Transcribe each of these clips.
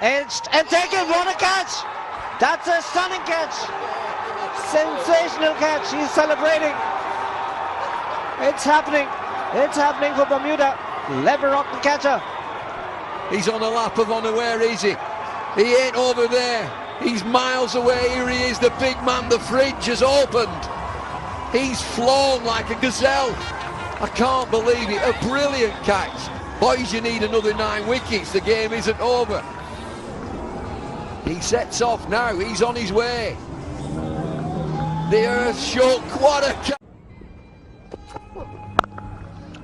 Edged and taken. What a catch! That's a stunning catch. Sensational catch. He's celebrating. It's happening. It's happening for Bermuda. Lever rock the catcher. He's on a lap of honour. Where is he? He ain't over there. He's miles away. Here he is, the big man. The fridge has opened. He's flown like a gazelle. I can't believe it. A brilliant catch. Boys, you need another 9 wickets. The game isn't over. He sets off now. He's on his way. The earth shook. What a catch.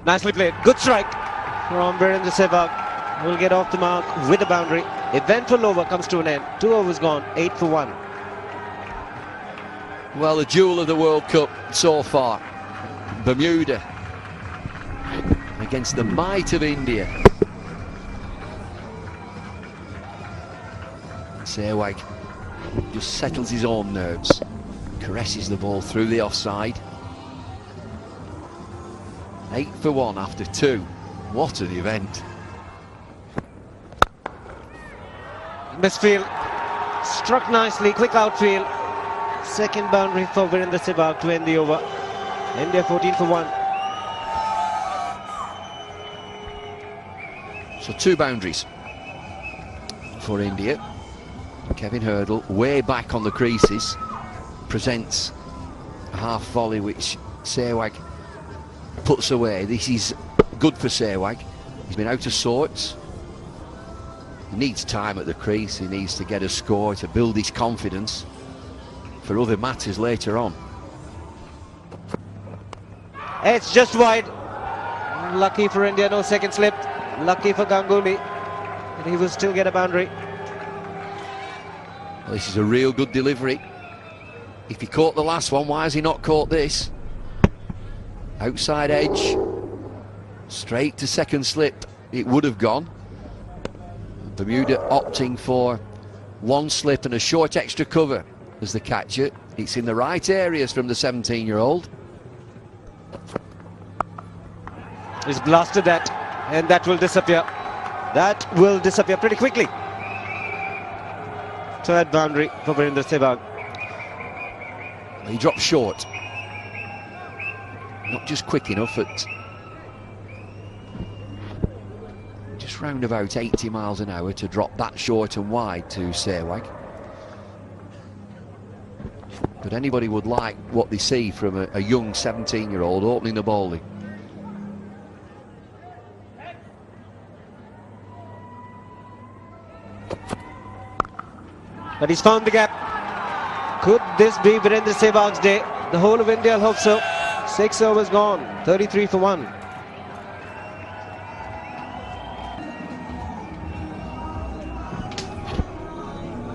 Nicely played. Good strike from Virendra Sehwag. Will get off the mark with the boundary. Eventful over comes to an end. 2 overs gone. 8 for 1. Well, the jewel of the World Cup so far. Bermuda against the might of India. Sehwag just settles his own nerves, caresses the ball through the offside. 8 for 1 after 2. What an event. Misfield. Struck nicely. Quick outfield. Second boundary for Virendra Sehwag to end the over. India 14 for 1. So 2 boundaries for India. Kevin Hurdle way back on the creases presents a half volley which Sehwag puts away. This is good for Sehwag. He's been out of sorts. He needs time at the crease. He needs to get a score to build his confidence for other matters later on. It's just wide. Lucky for India, no second slip. Lucky for Ganguly, and he will still get a boundary. Well, this is a real good delivery. If he caught the last one, why has he not caught this? Outside edge, straight to second slip. It would have gone. Bermuda opting for 1 slip and a short extra cover as the catcher. It's in the right areas from the 17-year-old. He's blasted that, and that will disappear. That will disappear pretty quickly. Third boundary for Virendra Sehwag. He dropped short. Not just quick enough at just round about 80 miles an hour to drop that short and wide to Sehwag. But anybody would like what they see from a young 17-year-old opening the bowling. But he's found the gap. Could this be Virendra Sehwag's day? The whole of India will hope so. 6 overs gone. 33 for 1.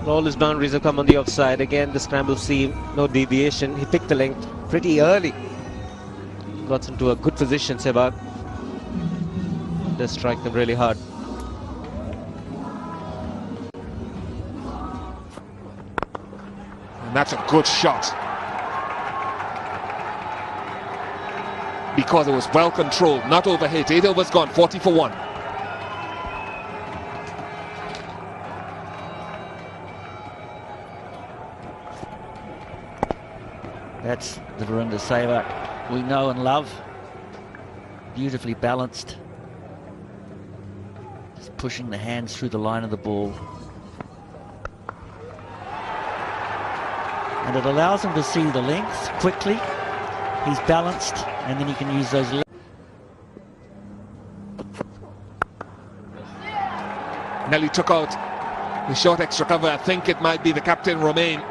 All his boundaries have come on the offside. Again, the scramble seam, no deviation. He picked the length pretty early. Got into a good position, Sehwag. Does strike them really hard. And that's a good shot. Because it was well controlled, not overhit. 8 overs gone, 40 for 1. That's the Virendra Sehwag we know and love. Beautifully balanced. Just pushing the hands through the line of the ball. And it allows him to see the length quickly. He's balanced, and then he can use those. Nelly took out the short extra cover. I think it might be the captain, Romain.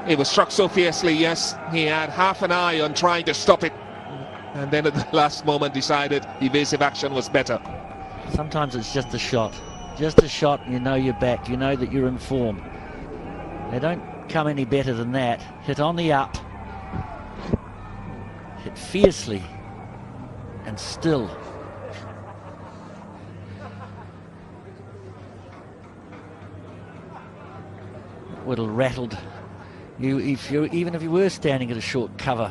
It was struck so fiercely, yes. He had half an eye on trying to stop it, and then at the last moment decided evasive action was better. Sometimes it's just a shot. Just a shot, and you know you're back. You know that you're in form. They don't come any better than that. Hit on the up. Hit fiercely. And still. Would have rattled you even if you were standing at a short cover.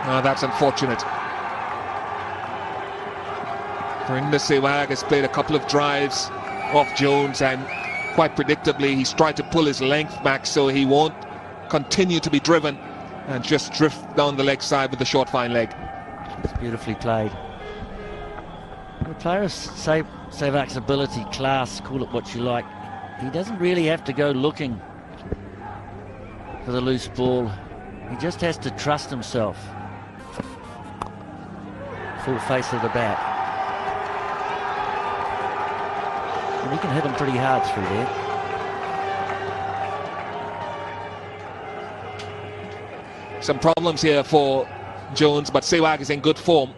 Oh, that's unfortunate. Verinda Sehwag has played a couple of drives off Jones, and quite predictably he's tried to pull his length back so he won't continue to be driven and just drift down the leg side with the short fine leg. It's beautifully played. The player of Sehwag's ability, class, call it what you like, he doesn't really have to go looking for the loose ball. He just has to trust himself. Full face of the bat. And he can hit him pretty hard through there. Some problems here for Jones, but Sehwag is in good form.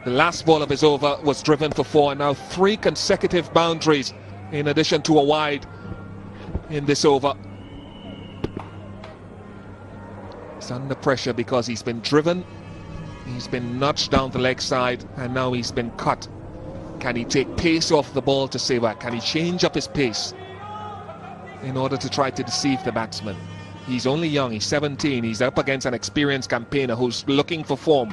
The last ball of his over was driven for 4, and now 3 consecutive boundaries in addition to a wide in this over. He's under pressure because he's been driven, he's been nudged down the leg side, and now he's been cut. Can he take pace off the ball to Sehwag? Can he change up his pace in order to try to deceive the batsman? He's only young, he's 17, he's up against an experienced campaigner who's looking for form.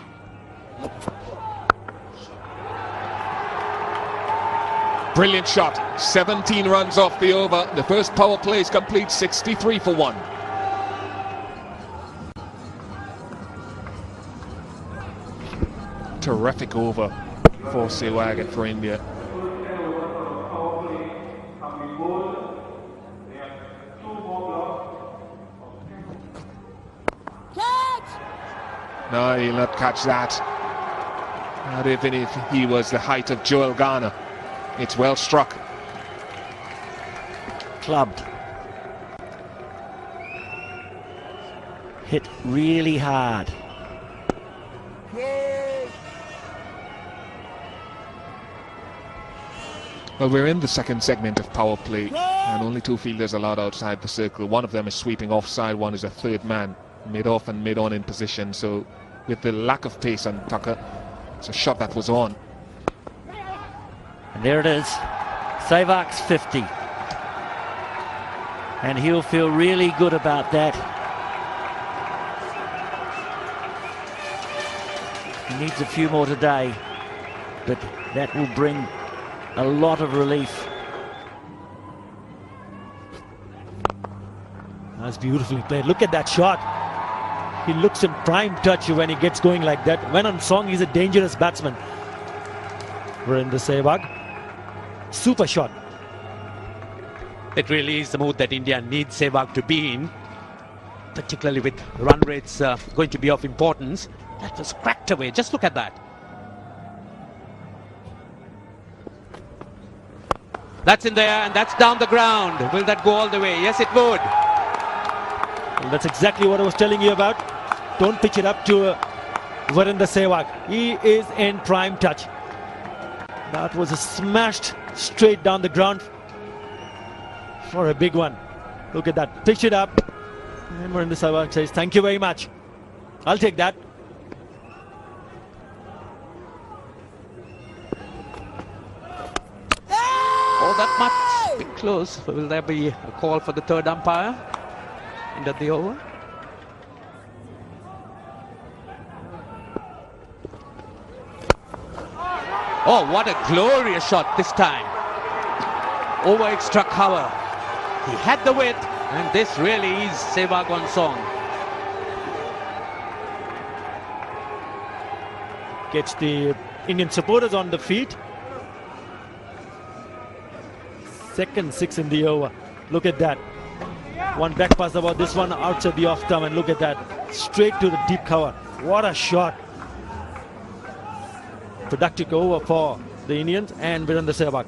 Brilliant shot, 17 runs off the over. The first power play is complete, 63 for 1. Terrific over for Sehwag and for India. No, he'll not catch that. Not even if he was the height of Joel Garner. It's well struck. Clubbed. Hit really hard. Well, we're in the second segment of power play, and only 2 fielders allowed outside the circle. One of them is sweeping offside, one is a third man, mid-off and mid-on in position. So with the lack of pace on Tucker, it's a shot that was on. And there it is, Sehwag's 50. And he'll feel really good about that. He needs a few more today, but that will bring a lot of relief. That's beautifully played. Look at that shot. He looks in prime touch when he gets going like that. When on song, he's a dangerous batsman. Verinda Sehwag. Super shot. It really is the mood that India needs Sehwag to be in, particularly with run rates going to be of importance. That was cracked away. Just look at that. That's in there, and that's down the ground. Will that go all the way? Yes, it would. And that's exactly what I was telling you about. Don't pitch it up to Verinda Sehwag. He is in prime touch. That was a smashed straight down the ground for a big one. Look at that. Pitch it up. And Verinda Sehwag says, thank you very much. I'll take that. Oh, that much. Bit close. Will there be a call for the third umpire? End of the over. Oh, what a glorious shot this time. Over extra cover. He had the width, and this really is Sehwag on song. Gets the Indian supporters on the feet. Second 6 in the over. Look at that. One back pass about this one outside the off stump, and look at that. Straight to the deep cover. What a shot. Productive over for the Indians and Verinda Sehwag.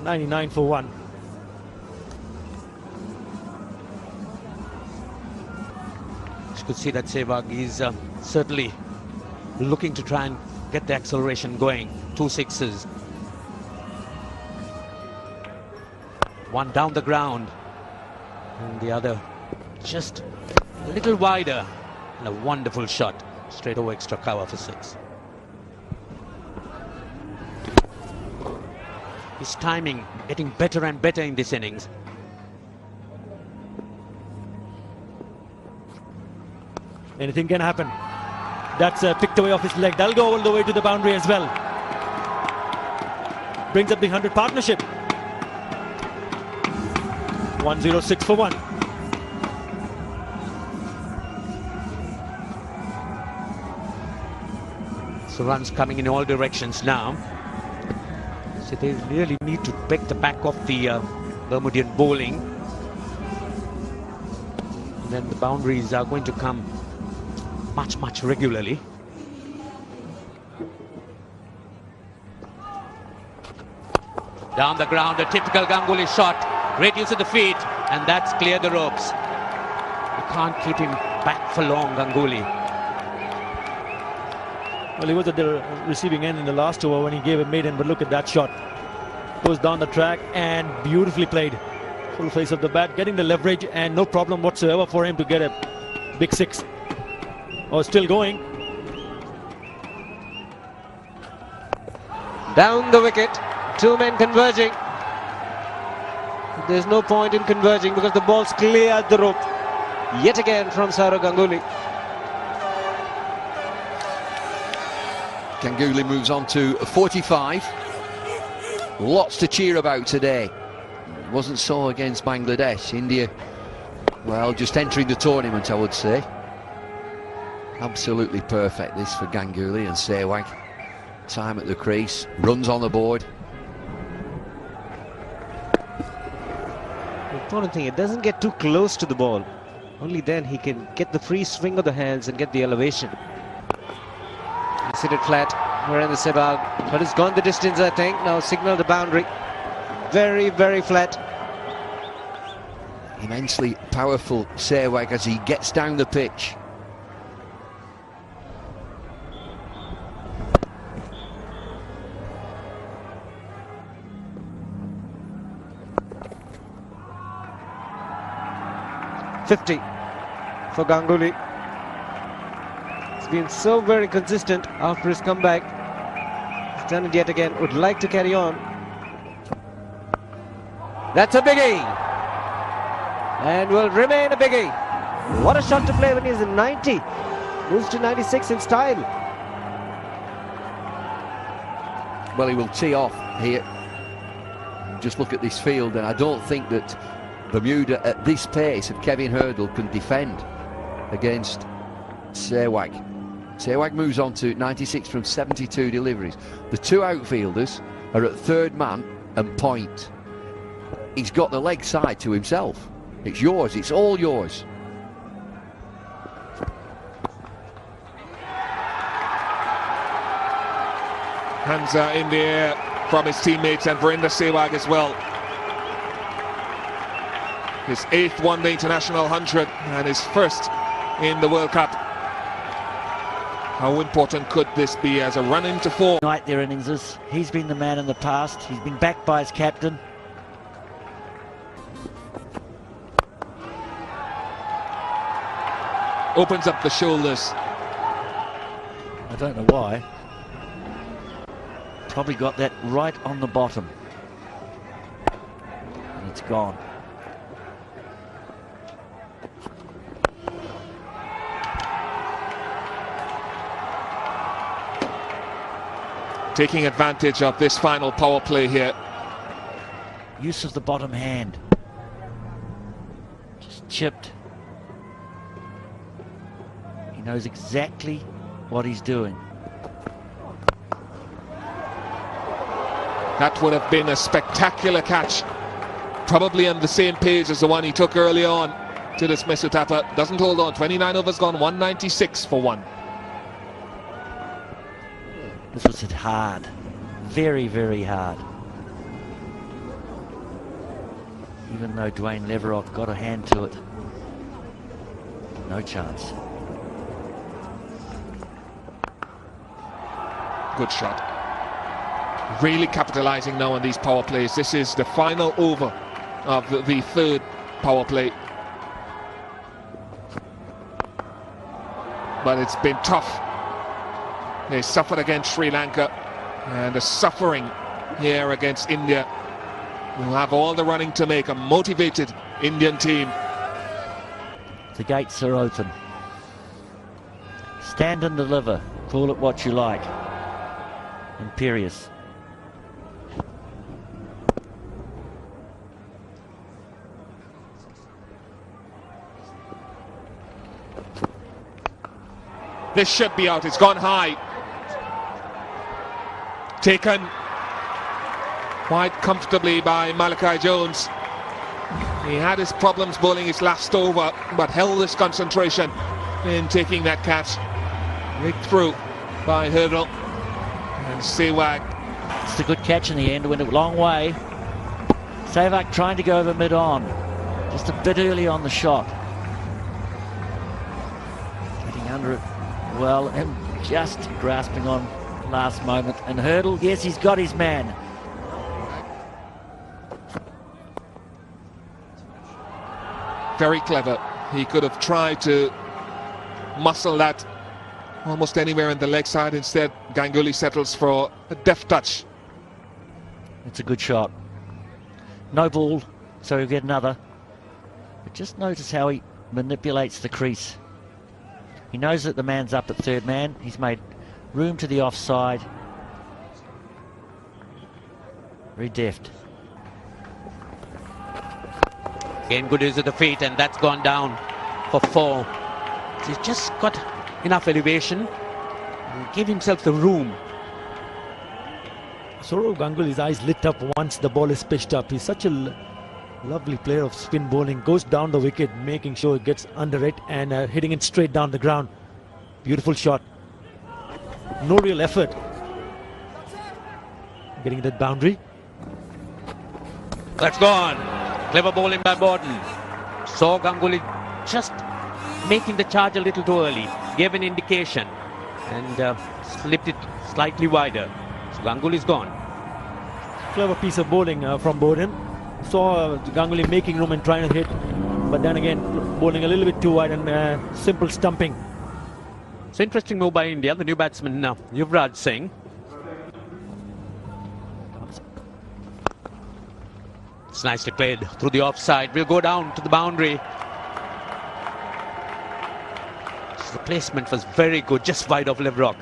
99 for 1. You could see that Sehwag is certainly looking to try and get the acceleration going. 2 sixes. One down the ground, and the other just a little wider, and a wonderful shot straight over extra cover for 6. His timing getting better and better in this innings. Anything can happen. That's picked away off his leg. That'll go all the way to the boundary as well. Brings up the 100 partnership. 106 for 1. So runs coming in all directions now. So they really need to break the back of the Bermudian bowling. And then the boundaries are going to come much regularly. Down the ground, a typical Ganguly shot. Great use of the feet, and that's cleared the ropes. You can't keep him back for long, Ganguly. Well, he was at the receiving end in the last over when he gave a maiden, but look at that shot. Goes down the track and beautifully played. Full face of the bat, getting the leverage, and no problem whatsoever for him to get a big six. Oh, still going. Down the wicket, two men converging. There's no point in converging because the ball's cleared the rope. Yet again from Saurav Ganguly. Ganguly moves on to 45. Lots to cheer about today. Wasn't so against Bangladesh. India, well, just entering the tournament, I would say. Absolutely perfect this for Ganguly and Sehwag. Time at the crease, runs on the board. The important thing, it doesn't get too close to the ball. Only then he can get the free swing of the hands and get the elevation. He's hit it flat around the Sehwag, but it's gone the distance, I think. Now signal the boundary. Very flat. Immensely powerful Sehwag as he gets down the pitch. .50 for Ganguly. He's been so very consistent after his comeback. He's done it yet again. Would like to carry on. That's a biggie, and will remain a biggie. What a shot to play when he's in 90. Moves to 96 in style. Well, he will tee off here. Just look at this field, and I don't think that Bermuda at this pace of Kevin Hurdle can defend against Sehwag. Sehwag moves on to 96 from 72 deliveries. The two outfielders are at third man and point. He's got the leg side to himself. It's yours, it's all yours. Hands are in the air from his teammates and Virender Sehwag as well. His 8th one-day international 100 and his first in the World Cup. How important could this be as a run into form? Night their innings. He's been the man in the past. He's been backed by his captain. Opens up the shoulders. I don't know why. Probably got that right on the bottom. And it's gone. Taking advantage of this final power play here. Use of the bottom hand. Just chipped. He knows exactly what he's doing. That would have been a spectacular catch. Probably on the same page as the one he took early on to dismiss Uthappa. Doesn't hold on. 29 overs gone, 196 for 1. This was hit hard. Very hard. Even though Dwayne Leverock got a hand to it. No chance. Good shot. Really capitalizing now on these power plays. This is the final over of the third power play. But it's been tough. They suffered against Sri Lanka, and the suffering here against India. Will have all the running to make a motivated Indian team. The gates are open. Stand and deliver. Call it what you like. Imperious. This should be out. It's gone high. Taken quite comfortably by Malachi Jones. He had his problems bowling his last over, but held his concentration in taking that catch. Rigged through by Hurdle and Sehwag. It's a good catch in the end, went a long way. Sehwag trying to go over mid-on. Just a bit early on the shot. Getting under it well and just grasping on last moment. And Hurdle, yes, he's got his man. Very clever. He could have tried to muscle that almost anywhere in the leg side. Instead, Ganguly settles for a deft touch. It's a good shot. No ball, so he'll get another. But just notice how he manipulates the crease. He knows that the man's up at third man. He's made room to the offside. Very deft. Again, good use of the feet, and that's gone down for 4. He's just got enough elevation and give himself the room. Sourav Ganguly's eyes lit up once the ball is pitched up. He's such a lovely player of spin bowling. Goes down the wicket, making sure it gets under it and hitting it straight down the ground. Beautiful shot. No real effort. Getting that boundary. That's gone. Clever bowling by Borden. Saw Ganguly just making the charge a little too early. Gave an indication and slipped it slightly wider. So Ganguly's gone. Clever piece of bowling from Borden. Saw Ganguly making room and trying to hit, but then again bowling a little bit too wide and simple stumping. So interesting move by India. The new batsman now, Yuvraj Singh. It's nicely played through the offside. We'll go down to the boundary. The placement was very good, just wide of Leverock.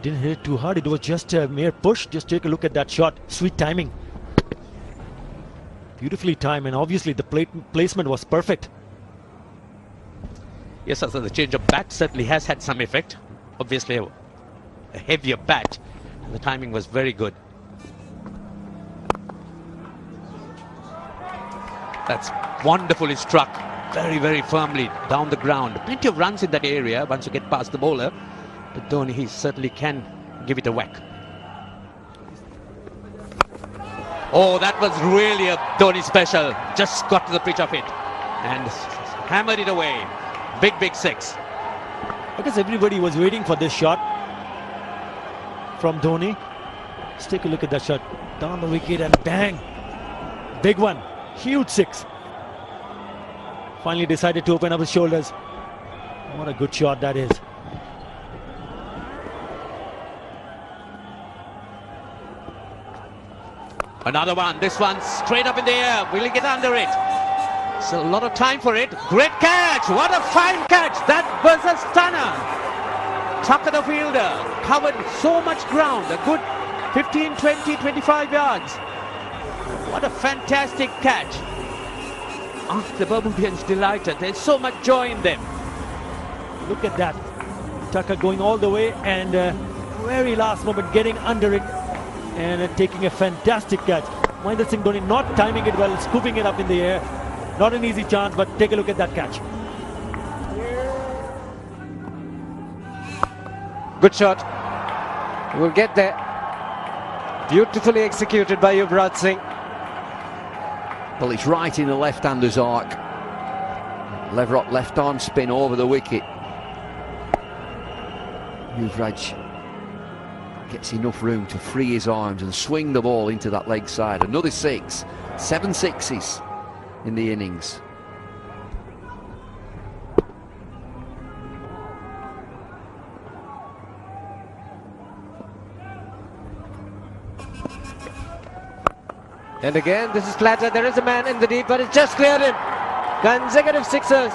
Didn't hit it too hard. It was just a mere push. Just take a look at that shot. Sweet timing. Beautifully timed, and obviously the placement was perfect. Yes, also the change of bat certainly has had some effect. Obviously a heavier bat. The timing was very good. That's wonderfully struck. Very, very firmly down the ground. Plenty of runs in that area once you get past the bowler. But Dhoni, he certainly can give it a whack. Oh, that was really a Dhoni special. Just got to the pitch of it and hammered it away. Big, big 6. I guess everybody was waiting for this shot from Dhoni. Let's take a look at that shot. Down the wicket and bang. Big one. Huge 6. Finally decided to open up his shoulders. What a good shot that is. Another one. This one straight up in the air. Will he get under it? It's a lot of time for it. Great catch. What a fine catch. That was a stunner. Tucker the fielder. Covered so much ground. A good 15, 20, 25 yards. What a fantastic catch. The Bermudians delighted. There's so much joy in them. Look at that. Tucker going all the way and very last moment getting under it and taking a fantastic catch. Mahendra Singh Dhoni not timing it well, scooping it up in the air. Not an easy chance, but take a look at that catch. Good shot. We'll get there. Beautifully executed by Yuvraj Singh. Well, it's right in the left-hander's arc. Leverock left arm spin over the wicket. Yuvraj gets enough room to free his arms and swing the ball into that leg side. Another 6. 7 sixes in the innings. And again, this is flatter. There is a man in the deep, but it's just cleared him. Consecutive 6ers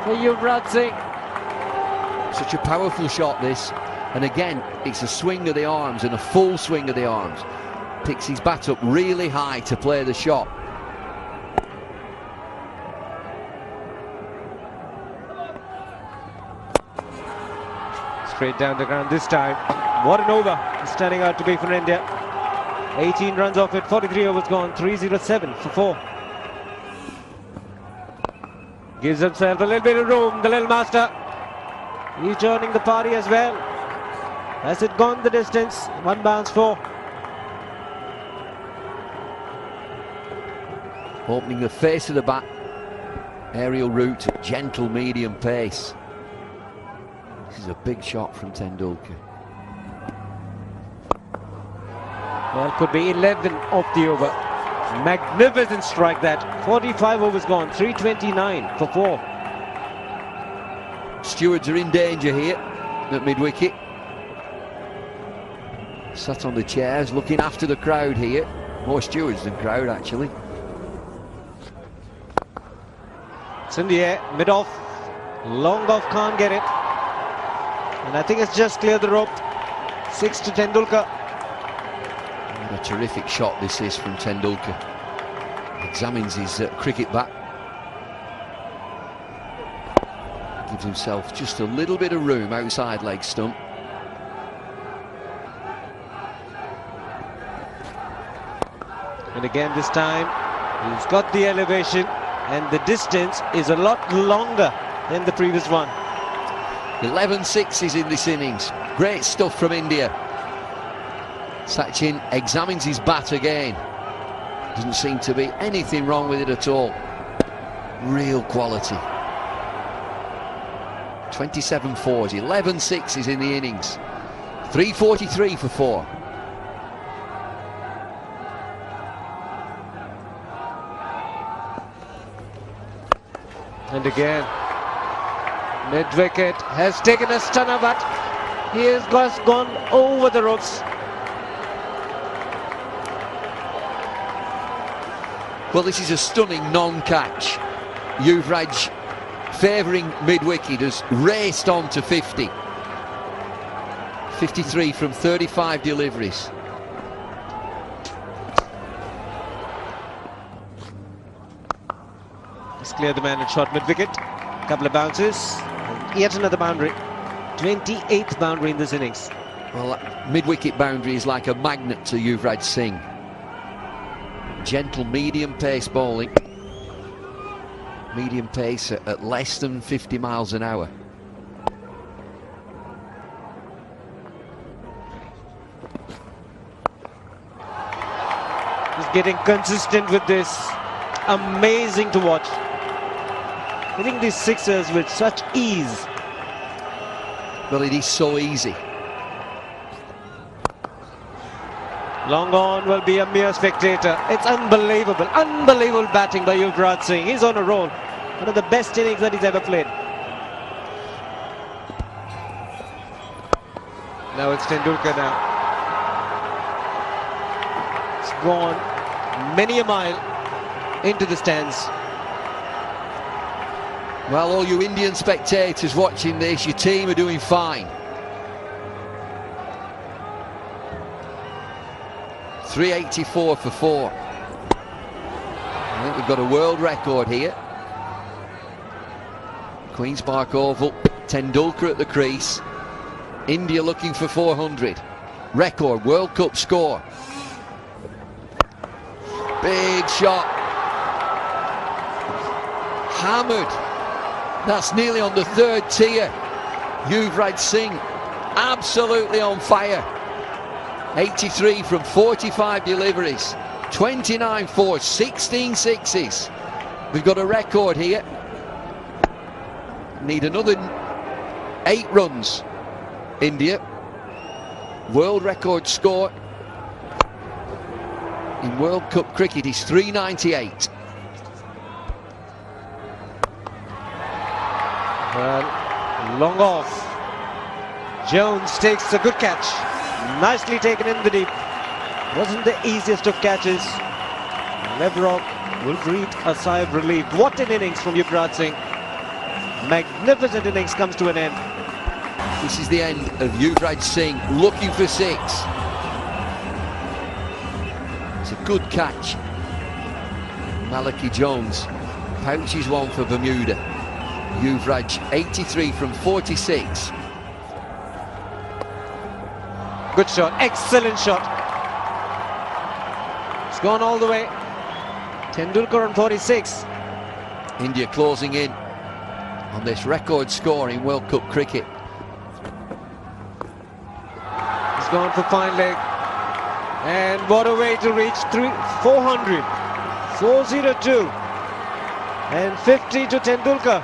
for Yuvraj Singh. Such a powerful shot, this. And again, it's a swing of the arms and a full swing of the arms. Picks his bat up really high to play the shot. Straight down the ground this time. What an over. Standing out to be for India. 18 runs off it, 43 overs gone, 307 for 4. Gives himself a little bit of room, the little master. He's joining the party as well. Has it gone the distance? One bounce, 4. Opening the face of the bat. Aerial route, gentle medium pace. This is a big shot from Tendulkar. Well, could be 11 off the over. Magnificent strike that. 45 overs gone, 329 for 4. Stewards are in danger here at mid-wicket. Sat on the chairs, looking after the crowd here. More stewards than crowd, actually. It's in the air, mid-off. Long off, can't get it. And I think it's just cleared the rope. 6 to Tendulkar. What a terrific shot this is from Tendulkar. Examines his cricket bat. Gives himself just a little bit of room outside leg stump. And again this time, he's got the elevation and the distance is a lot longer than the previous one. 11 sixes in this innings. Great stuff from India. Sachin examines his bat again. Doesn't seem to be anything wrong with it at all. Real quality. 27 fours, 11 sixes in the innings. 343 for 4. And again, mid-wicket has taken a stunner, but he has just gone over the ropes. Well, this is a stunning non-catch. Yuvraj, favouring mid-wicket, has raced on to 50. 53 from 35 deliveries. He's cleared the man at short mid-wicket. Couple of bounces. And yet another boundary. 28th boundary in this innings. Well, mid-wicket boundary is like a magnet to Yuvraj Singh. Gentle medium pace bowling. Medium pace at less than 50 miles an hour. He's getting consistent with this. Amazing to watch. Hitting these sixers with such ease. Well, it is so easy. Long on will be a mere spectator. It's unbelievable, unbelievable batting by Yuvraj Singh. He's on a roll. One of the best innings that he's ever played. Now it's Tendulkar now. It's gone many a mile into the stands. Well, all you Indian spectators watching this, your team are doing fine. 384 for 4. I think we've got a world record here. Queen's Park Oval, Tendulkar at the crease. India looking for 400. Record World Cup score. Big shot. Hammered. That's nearly on the 3rd tier. Yuvraj Singh absolutely on fire. 83 from 45 deliveries. 29 fours, 16 sixes. We've got a record here. Need another 8 runs. India. World record score in World Cup cricket is 398. Well, long off. Jones takes a good catch. Nicely taken in the deep. Wasn't the easiest of catches. Lebrok will breathe a sigh of relief. What an innings from Yuvraj Singh. Magnificent innings comes to an end. This is the end of Yuvraj Singh looking for 6. It's a good catch. Malaki Jones pouches one for Bermuda. Yuvraj 83 from 46. Good shot, excellent shot. It's gone all the way. Tendulkar on 46. India closing in on this record score in World Cup cricket. He's gone for fine leg. And what a way to reach 400. 402. And 50 to Tendulkar.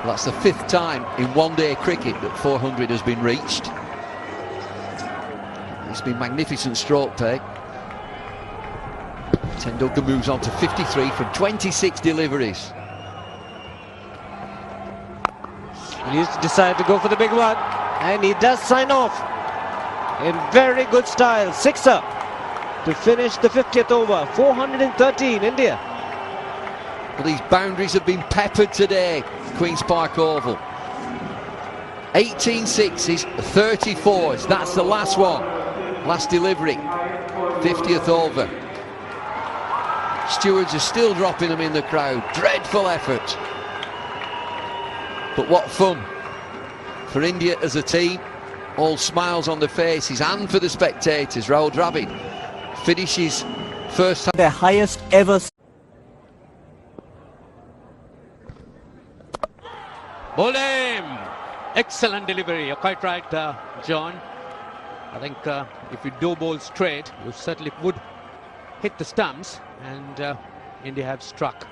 Well, that's the 5th time in one-day cricket that 400 has been reached. It's been magnificent stroke play. Tendulkar moves on to 53 from 26 deliveries. He's decided to go for the big one, and he does sign off in very good style. 6er to finish the 50th over. 413 India. Well, these boundaries have been peppered today, Queen's Park Oval. 18 sixes, 34s. That's the last one. Last delivery. 50th over. Stewards are still dropping them in the crowd. Dreadful effort. But what fun for India as a team. All smiles on the faces, and for the spectators. Rahul Dravid finishes first time. Their highest ever. Bowling! Excellent delivery. You're quite right, John. I think if you do bowl straight, you certainly would hit the stumps, and India have struck.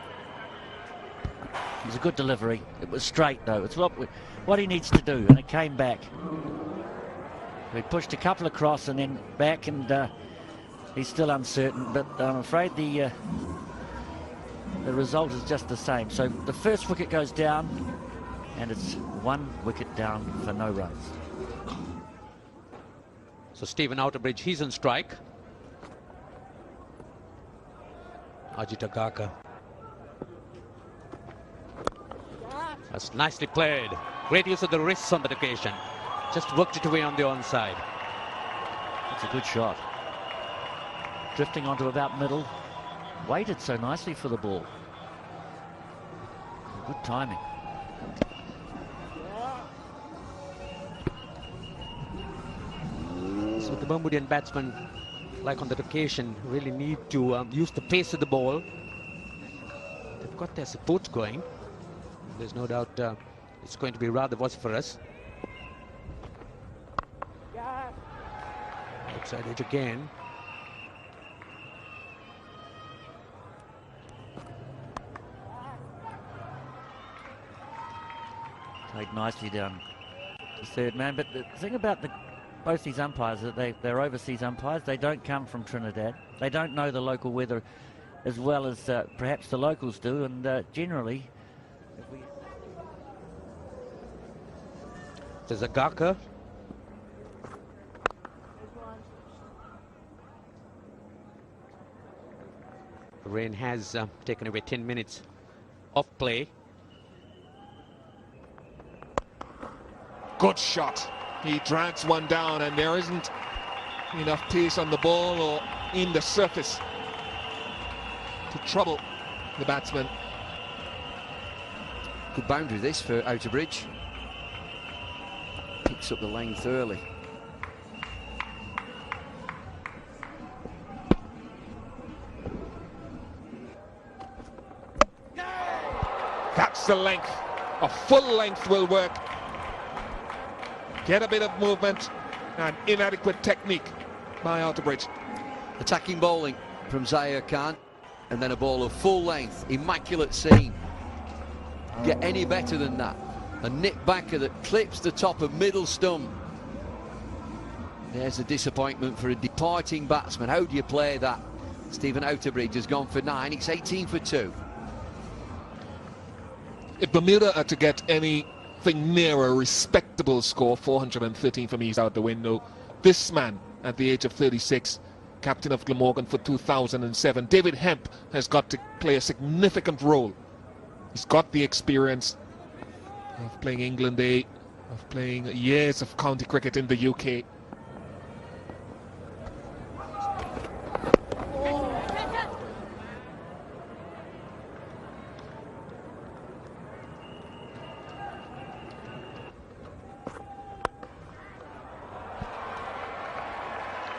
It was a good delivery. It was straight though. It's what he needs to do, and it came back. He pushed a couple across and then back, and he's still uncertain. But I'm afraid the result is just the same. So the first wicket goes down, and it's 1 wicket down for no runs. So Stephen Outerbridge, he's on strike. Ajit Agarkar. That's nicely played. Great use of the wrists on that occasion. Just worked it away on the onside. It's a good shot. Drifting onto about middle. Waited so nicely for the ball. Good timing. So the Bermudian batsmen, like on that occasion, really need to use the pace of the ball. They've got their support going. There's no doubt it's going to be rather vociferous. Outside edge again. Played nicely down the third man. But the thing about both these umpires is that they're overseas umpires. They don't come from Trinidad. They don't know the local weather as well as perhaps the locals do. And generally, There's Agarkar. The rain has taken away 10 minutes of play. Good shot. He drags one down, and there isn't enough pace on the ball or in the surface to trouble the batsman. Good boundary this for Outerbridge. Picks up the length early. That's the length. A full length will work. Get a bit of movement and inadequate technique by Outerbridge. Attacking bowling from Zahir Khan, and then a ball of full length. Immaculate seam. Get any better than that? A nip backer that clips the top of middle stump. There's a disappointment for a departing batsman. How do you play that? Stephen Outerbridge has gone for 9. It's 18 for 2. If Bermuda are to get anything near a respectable score, 413 for me is out the window. This man, at the age of 36, captain of Glamorgan for 2007, David Hemp, has got to play a significant role. He's got the experience. of playing England A, of playing years of county cricket in the UK.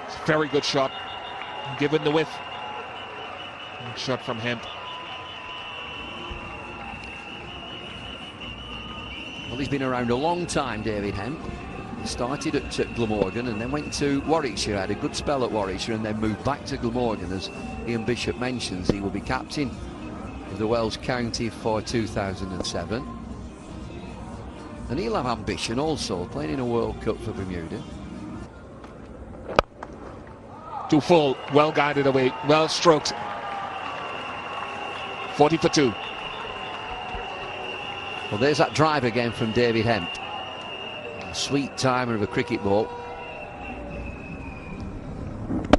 It's a very good shot, given the width. Good shot from Hemp. Well, he's been around a long time, David Hemp. He started at Glamorgan and then went to Warwickshire, had a good spell at Warwickshire and then moved back to Glamorgan. As Ian Bishop mentions, he will be captain of the Welsh County for 2007. And he'll have ambition also, playing in a World Cup for Bermuda. Too full, well guided away, well stroked. 40 for 2. Well, there's that drive again from David Hemp. A sweet timer of a cricket ball.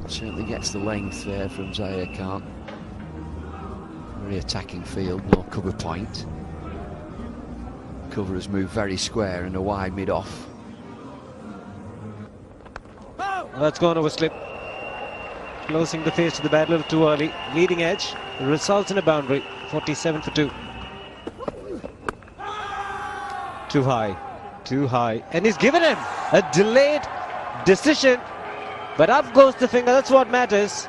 Certainly gets the length there from Zahir Khan. Very attacking field, no cover point. Cover has moved very square and a wide mid-off. Well, that's gone over slip. Closing the face to the bat a little too early. Leading edge results in a boundary. 47 for 2. Too high. Too high. And he's given him a delayed decision. But up goes the finger. That's what matters.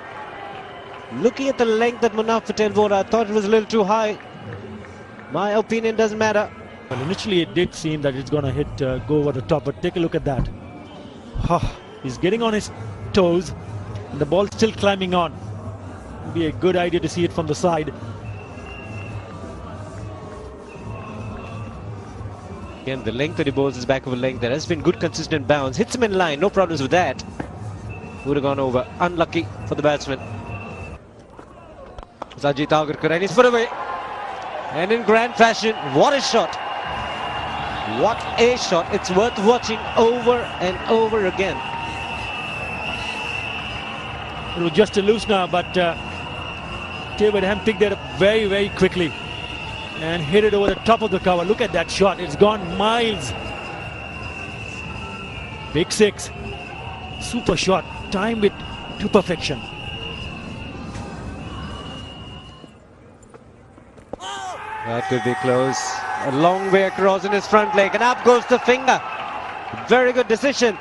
Looking at the length that Munaf Patel bowled, I thought it was a little too high. My opinion doesn't matter. Well, initially it did seem that it's going to hit, go over the top. But take a look at that. He's getting on his toes. And the ball's still climbing on. It'd be a good idea to see it from the side. Again, the length that he bowls is back of a length. There has been good consistent bounce. Hits him in line, no problems with that. Would have gone over. Unlucky for the batsman. Sajid Agarkar, and he's put away. And in grand fashion, what a shot. What a shot. It's worth watching over and over again. It was just a loose now, but David Hemp picked that up very, very quickly and hit it over the top of the cover. Look at that shot. It's gone miles. Big 6. Super shot. Timed it to perfection. That could be close. A long way across in his front leg, and up goes the finger. Very good decision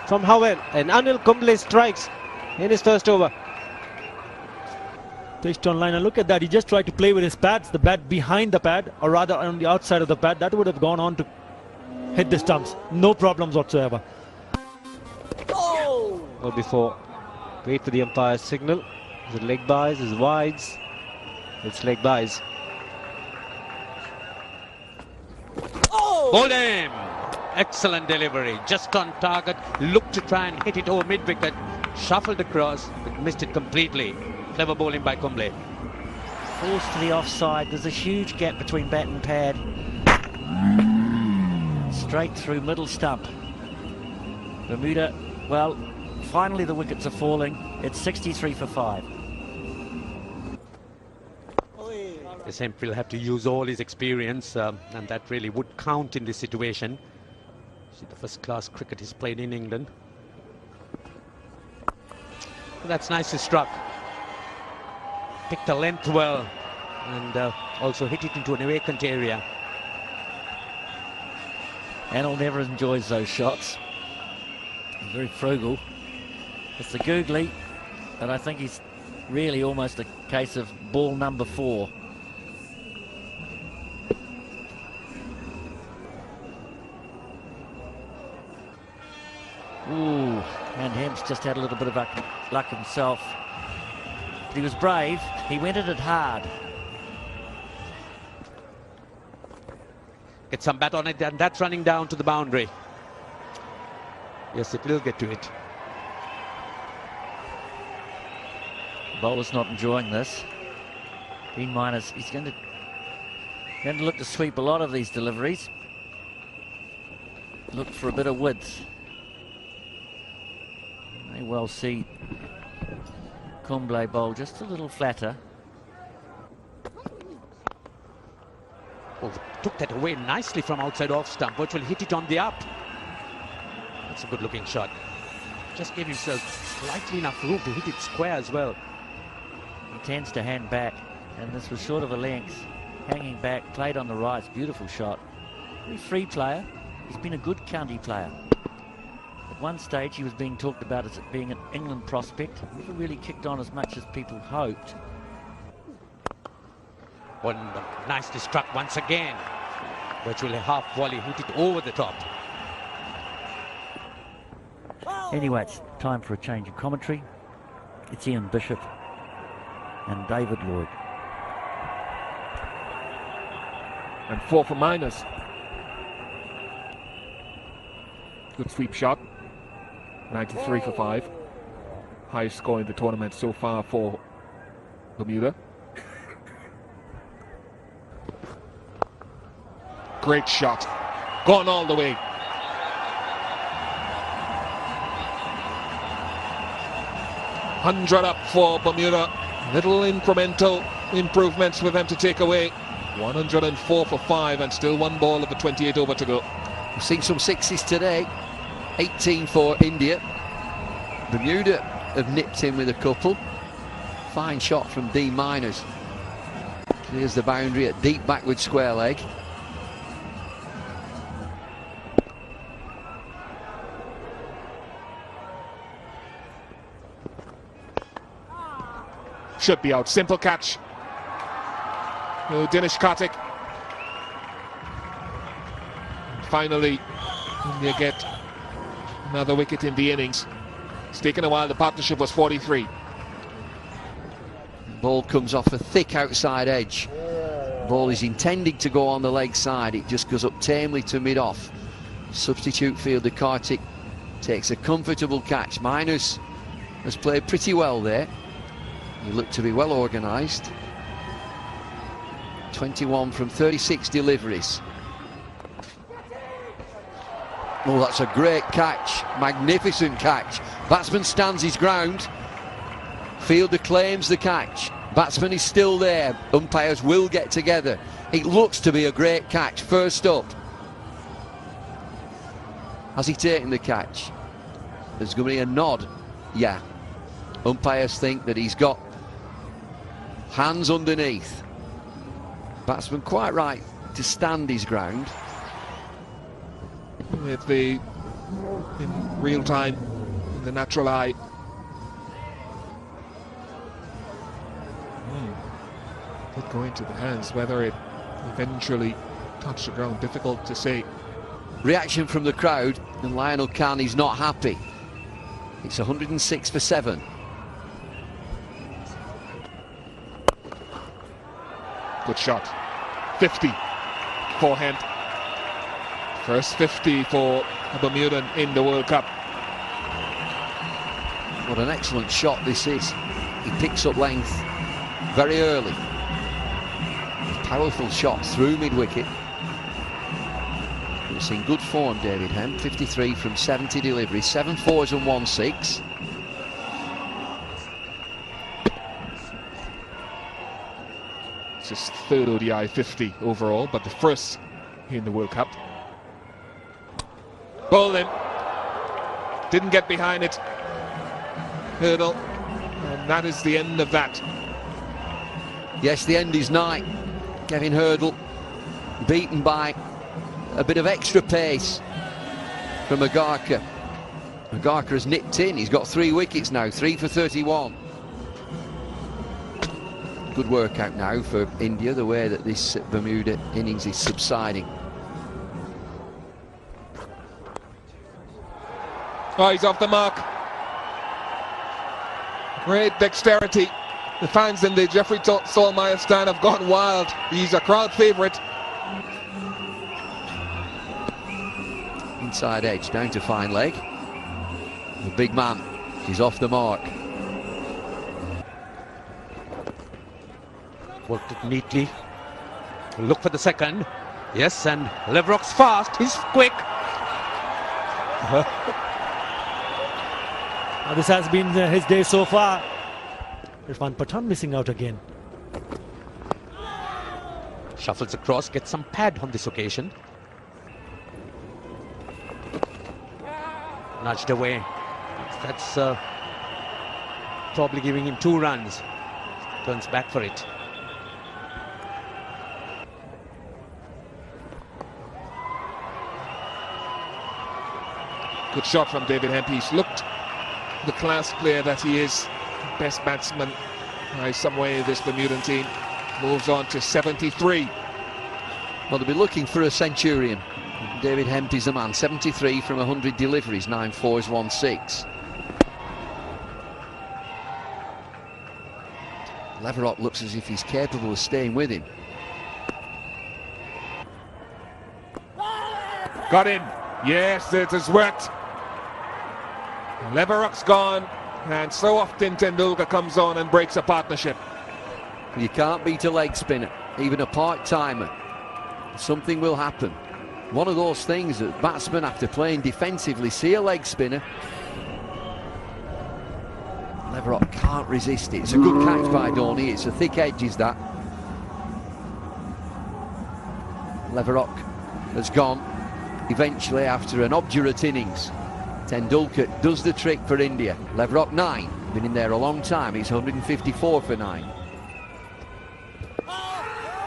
from Howell. And Anil Kumble strikes in his first over. Pitched on line, and look at that. He just tried to play with his pads, the bat behind the pad, or rather on the outside of the pad. That would have gone on to hit the stumps. No problems whatsoever. Or before. Wait for the umpire's signal. Is it leg byes? Is it wides? It's leg byes. Bowled him. Excellent delivery. Just on target. Looked to try and hit it over mid-wicket. Shuffled across, but missed it completely. Clever bowling by Kumble. Forced to the offside. There's a huge gap between bat and pad. Straight through middle stump. Bermuda, well, finally the wickets are falling. It's 63 for 5. Hemp will have to use all his experience, and that really would count in this situation. See the first-class cricket he's played in England. That's nicely struck. Picked the length well, and also hit it into an vacant area. Anil never enjoys those shots. He's very frugal. It's the googly, but I think he's really almost a case of ball number 4. Ooh, and Hemp's just had a little bit of luck himself. But he was brave. He went at it hard. Get some bat on it, and that's running down to the boundary. Yes, it will get to it. The bowler's not enjoying this. B minus. He's going to look to sweep a lot of these deliveries. Look for a bit of width. May well see Kumble bowl just a little flatter. Well, took that away nicely from outside off stump. Virtually hit it on the up. That's a good looking shot. Just gave himself slightly enough room to hit it square as well. He tends to hand back, and this was short of a length. Hanging back, played on the right, beautiful shot. Very free player. He's been a good county player. At one stage he was being talked about as being an England prospect. Never really kicked on as much as people hoped. One nicely struck once again. Virtually half volley, hit it over the top. Anyway, it's time for a change of commentary. It's Ian Bishop and David Lloyd. And 4 for Miners. Good sweep shot. 93 for 5. Highest score in the tournament so far for Bermuda. Great shot. Gone all the way. 100 up for Bermuda. Little incremental improvements for them to take away. 104 for 5 and still 1 ball of the 28 over to go. We've seen some sixes today. 18 for India. Bermuda have nipped in with a couple. Fine shot from D Miners. Here's the boundary at deep backward square leg. Should be out. Simple catch. Dinesh Karthik. Finally, India get another wicket in the innings. It's taken a while. The partnership was 43. Ball comes off a thick outside edge. Ball is intending to go on the leg side. It just goes up tamely to mid-off. Substitute fielder Karthik takes a comfortable catch. Miners has played pretty well there. He looked to be well organised. 21 from 36 deliveries. Oh, that's a great catch. Magnificent catch. Batsman stands his ground. Fielder claims the catch. Batsman is still there. Umpires will get together. It looks to be a great catch. First up. Has he taken the catch? There's going to be a nod. Yeah. Umpires think that he's got hands underneath. Batsman quite right to stand his ground. With the in real time, in the natural eye. Did go into the hands. Whether it eventually touched the ground, difficult to say. Reaction from the crowd, and Lionel Carney's not happy. It's 106 for 7. Good shot. 50 forehand. First 50 for a Bermudan in the World Cup. What an excellent shot this is. He picks up length very early. Powerful shot through mid-wicket. We've seen good form, David Hemp. 53 from 70 deliveries, 7 fours and 1 6. It's his third ODI 50 overall, but the first in the World Cup. Bowled him. Didn't get behind it. Hurdle. And that is the end of that. Yes, the end is nigh. Kevin Hurdle beaten by a bit of extra pace from Agarkar. Agarkar has nipped in. He's got 3 wickets now, 3 for 31. Good workout now for India, the way that this Bermuda innings is subsiding. Oh, he's off the mark. Great dexterity. The fans in the Jeffrey Solmeyer stand have gone wild. He's a crowd favourite. Inside edge, down to fine leg. The big man is off the mark. Worked it neatly. Look for the second. Yes, and Leverock's fast. He's quick. This has been his day so far. Irfan Pathan missing out again. Shuffles across, gets some pad on this occasion. Nudged away. That's probably giving him 2 runs. Turns back for it. Good shot from David Hemp. He's looked the class player that he is. Best batsman by some way. This Bermudan team moves on to 73. Well, they'll be looking for a centurion. David Hemp is the man. 73 from 100 deliveries, 9 fours, 1 6. Leverott looks as if he's capable of staying with him. Got in. Yes, it has worked. Leverock's gone, and so often Tendulkar comes on and breaks a partnership. You can't beat a leg spinner, even a part-timer. Something will happen. One of those things that batsmen, after playing defensively, see a leg spinner. Leverott can't resist it. It's a good catch by Dhoni. It's a thick edge, is that. Leverott has gone eventually after an obdurate innings. Tendulkar does the trick for India. Leverott 9, been in there a long time. He's 154 for 9.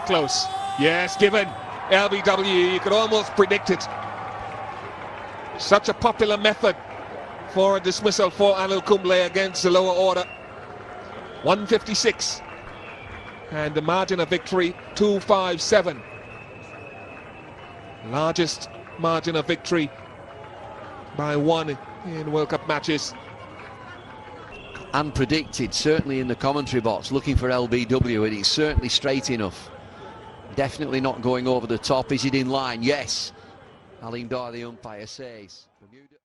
Close. Yes, given. LBW, you could almost predict it. Such a popular method for a dismissal for Anil Kumble against the lower order. 156. And the margin of victory, 257. Largest margin of victory by 1 in World Cup matches. And predicted, certainly in the commentary box, looking for LBW, and it's certainly straight enough. Definitely not going over the top. Is it in line? Yes. Alim Dar, the umpire, says. Bermuda.